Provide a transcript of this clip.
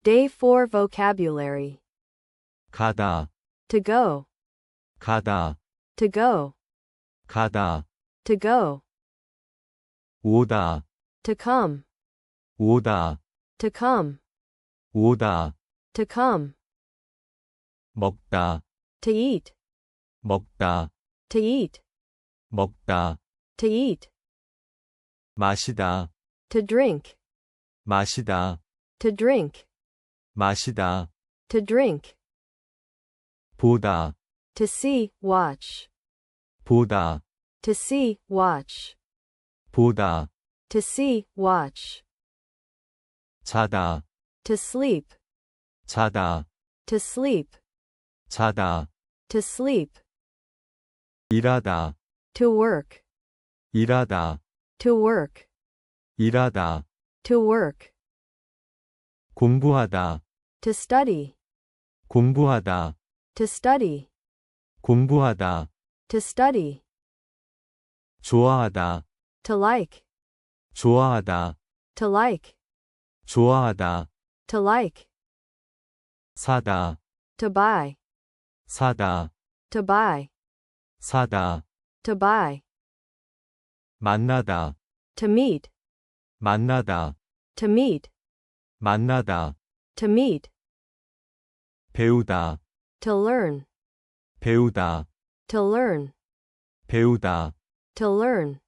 Day 4 Vocabulary. 가다, To go. 가다, To go. 가다. To go. 오다, To come. 오다, To come. 오다. To come. 먹다, To eat. 먹다, To eat. 먹다. To eat. 마시다, To drink. 마시다, To drink. 마시다. To drink. 보다, To see, watch. 보다, To see, watch. 보다. To see, watch. 자다, To sleep. 자다, To sleep. 자다. To sleep. 일하다, To work. 일하다, To work. 일하다. To work. 공부하다, To study. 공부하다, To study. 공부하다. To study. 좋아하다, To like. 좋아하다, To like. 좋아하다. To like. 사다, To buy. 사다, To buy. 사다. To buy. 만나다, To meet. 만나다, To meet. 만나다. To meet. 배우다, To learn. 배우다, To learn. 배우다. To learn.